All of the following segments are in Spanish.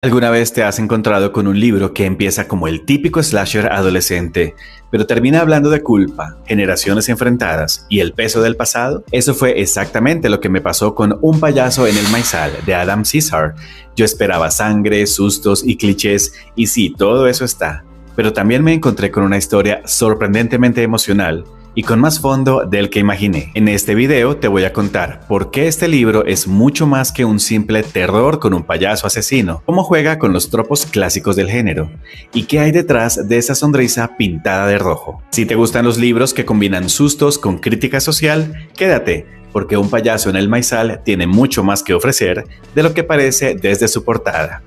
¿Alguna vez te has encontrado con un libro que empieza como el típico slasher adolescente, pero termina hablando de culpa, generaciones enfrentadas y el peso del pasado? Eso fue exactamente lo que me pasó con Un payaso en el maizal de Adam Cesar. Yo esperaba sangre, sustos y clichés, y sí, todo eso está. Pero también me encontré con una historia sorprendentemente emocional y con más fondo del que imaginé. En este video te voy a contar por qué este libro es mucho más que un simple terror con un payaso asesino, cómo juega con los tropos clásicos del género y qué hay detrás de esa sonrisa pintada de rojo. Si te gustan los libros que combinan sustos con crítica social, quédate, porque Un payaso en el maizal tiene mucho más que ofrecer de lo que parece desde su portada.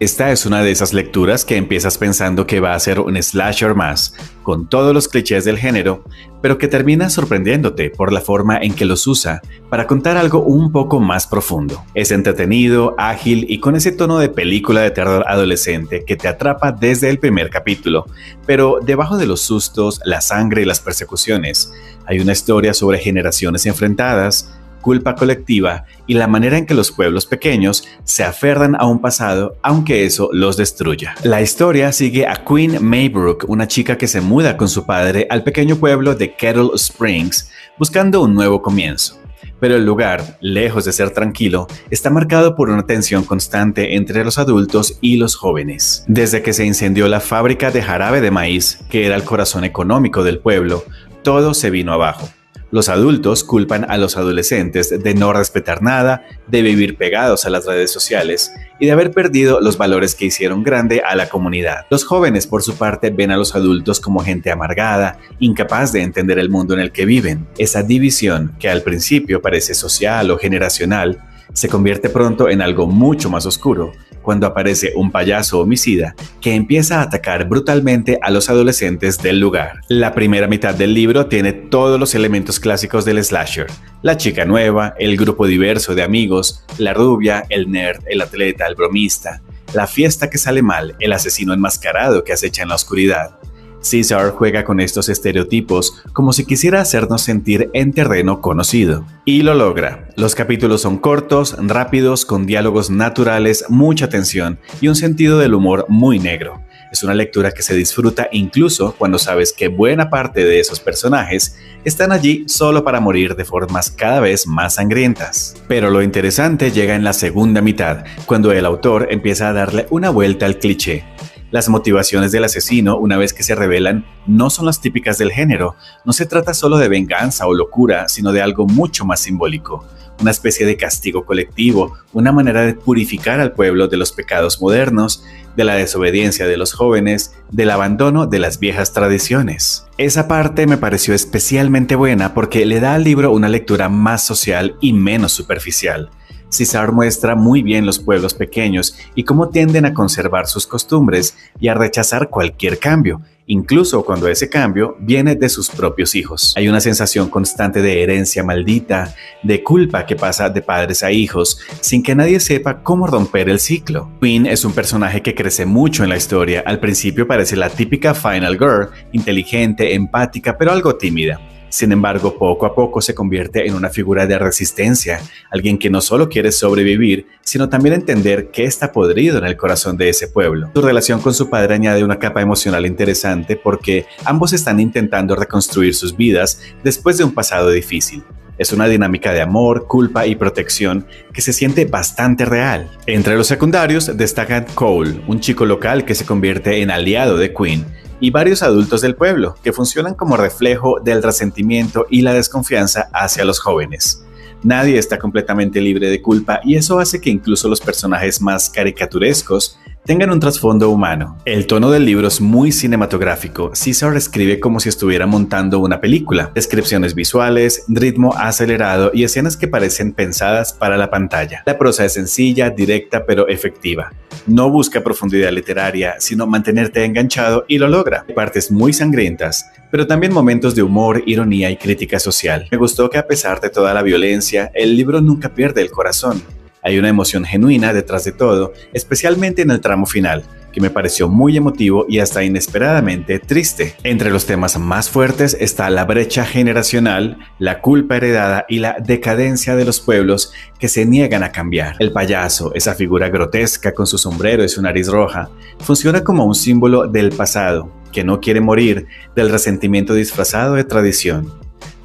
Esta es una de esas lecturas que empiezas pensando que va a ser un slasher más, con todos los clichés del género, pero que termina sorprendiéndote por la forma en que los usa para contar algo un poco más profundo. Es entretenido, ágil y con ese tono de película de terror adolescente que te atrapa desde el primer capítulo, pero debajo de los sustos, la sangre y las persecuciones, hay una historia sobre generaciones enfrentadas, culpa colectiva y la manera en que los pueblos pequeños se aferran a un pasado aunque eso los destruya. La historia sigue a Queen Maybrook, una chica que se muda con su padre al pequeño pueblo de Kettle Springs buscando un nuevo comienzo. Pero el lugar, lejos de ser tranquilo, está marcado por una tensión constante entre los adultos y los jóvenes. Desde que se incendió la fábrica de jarabe de maíz, que era el corazón económico del pueblo, todo se vino abajo. Los adultos culpan a los adolescentes de no respetar nada, de vivir pegados a las redes sociales y de haber perdido los valores que hicieron grande a la comunidad. Los jóvenes, por su parte, ven a los adultos como gente amargada, incapaz de entender el mundo en el que viven. Esa división, que al principio parece social o generacional, se convierte pronto en algo mucho más oscuro cuando aparece un payaso homicida que empieza a atacar brutalmente a los adolescentes del lugar. La primera mitad del libro tiene todos los elementos clásicos del slasher: la chica nueva, el grupo diverso de amigos, la rubia, el nerd, el atleta, el bromista, la fiesta que sale mal, el asesino enmascarado que acecha en la oscuridad. Cesar juega con estos estereotipos como si quisiera hacernos sentir en terreno conocido. Y lo logra. Los capítulos son cortos, rápidos, con diálogos naturales, mucha tensión y un sentido del humor muy negro. Es una lectura que se disfruta incluso cuando sabes que buena parte de esos personajes están allí solo para morir de formas cada vez más sangrientas. Pero lo interesante llega en la segunda mitad, cuando el autor empieza a darle una vuelta al cliché. Las motivaciones del asesino, una vez que se revelan, no son las típicas del género. No se trata solo de venganza o locura, sino de algo mucho más simbólico. Una especie de castigo colectivo, una manera de purificar al pueblo de los pecados modernos, de la desobediencia de los jóvenes, del abandono de las viejas tradiciones. Esa parte me pareció especialmente buena porque le da al libro una lectura más social y menos superficial. Cesar muestra muy bien los pueblos pequeños y cómo tienden a conservar sus costumbres y a rechazar cualquier cambio, incluso cuando ese cambio viene de sus propios hijos. Hay una sensación constante de herencia maldita, de culpa que pasa de padres a hijos, sin que nadie sepa cómo romper el ciclo. Queen es un personaje que crece mucho en la historia. Al principio parece la típica final girl, inteligente, empática, pero algo tímida. Sin embargo, poco a poco se convierte en una figura de resistencia, alguien que no solo quiere sobrevivir, sino también entender qué está podrido en el corazón de ese pueblo. Su relación con su padre añade una capa emocional interesante porque ambos están intentando reconstruir sus vidas después de un pasado difícil. Es una dinámica de amor, culpa y protección que se siente bastante real. Entre los secundarios destacan Cole, un chico local que se convierte en aliado de Queen, y varios adultos del pueblo, que funcionan como reflejo del resentimiento y la desconfianza hacia los jóvenes. Nadie está completamente libre de culpa y eso hace que incluso los personajes más caricaturescos tengan un trasfondo humano. El tono del libro es muy cinematográfico. Cesar escribe como si estuviera montando una película. Descripciones visuales, ritmo acelerado y escenas que parecen pensadas para la pantalla. La prosa es sencilla, directa pero efectiva. No busca profundidad literaria, sino mantenerte enganchado y lo logra. Hay partes muy sangrientas, pero también momentos de humor, ironía y crítica social. Me gustó que a pesar de toda la violencia, el libro nunca pierde el corazón. Hay una emoción genuina detrás de todo, especialmente en el tramo final, que me pareció muy emotivo y hasta inesperadamente triste. Entre los temas más fuertes está la brecha generacional, la culpa heredada y la decadencia de los pueblos que se niegan a cambiar. El payaso, esa figura grotesca con su sombrero y su nariz roja, funciona como un símbolo del pasado, que no quiere morir, del resentimiento disfrazado de tradición.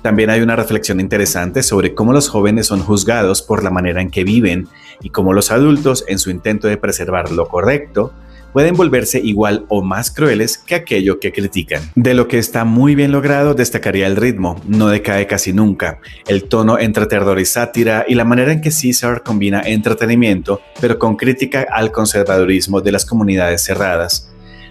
También hay una reflexión interesante sobre cómo los jóvenes son juzgados por la manera en que viven y cómo los adultos, en su intento de preservar lo correcto, pueden volverse igual o más crueles que aquello que critican. De lo que está muy bien logrado destacaría el ritmo, no decae casi nunca, el tono entre terror y sátira y la manera en que Caesar combina entretenimiento pero con crítica al conservadurismo de las comunidades cerradas.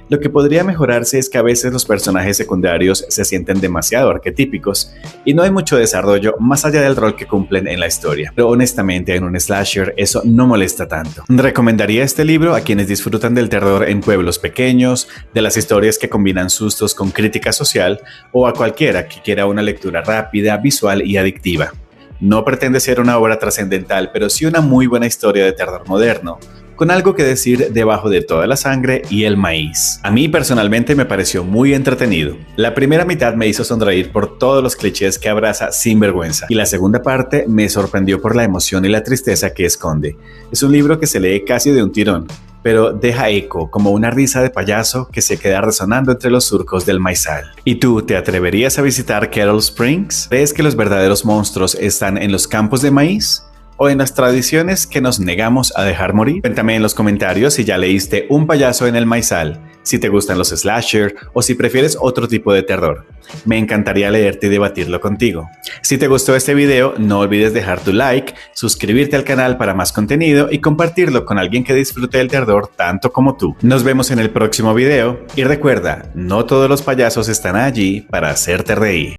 Lo que podría mejorarse es que a veces los personajes secundarios se sienten demasiado arquetípicos y no hay mucho desarrollo más allá del rol que cumplen en la historia. Pero honestamente en un slasher eso no molesta tanto. Recomendaría este libro a quienes disfrutan del terror en pueblos pequeños, de las historias que combinan sustos con crítica social o a cualquiera que quiera una lectura rápida, visual y adictiva. No pretende ser una obra trascendental, pero sí una muy buena historia de terror moderno, con algo que decir debajo de toda la sangre y el maíz. A mí personalmente me pareció muy entretenido. La primera mitad me hizo sonreír por todos los clichés que abraza sin vergüenza, y la segunda parte me sorprendió por la emoción y la tristeza que esconde. Es un libro que se lee casi de un tirón, pero deja eco como una risa de payaso que se queda resonando entre los surcos del maizal. ¿Y tú te atreverías a visitar Kettle Springs? ¿Crees que los verdaderos monstruos están en los campos de maíz? ¿O en las tradiciones que nos negamos a dejar morir? Cuéntame en los comentarios si ya leíste Un payaso en el maizal, si te gustan los slasher o si prefieres otro tipo de terror. Me encantaría leerte y debatirlo contigo. Si te gustó este video, no olvides dejar tu like, suscribirte al canal para más contenido y compartirlo con alguien que disfrute del terror tanto como tú. Nos vemos en el próximo video y recuerda, no todos los payasos están allí para hacerte reír.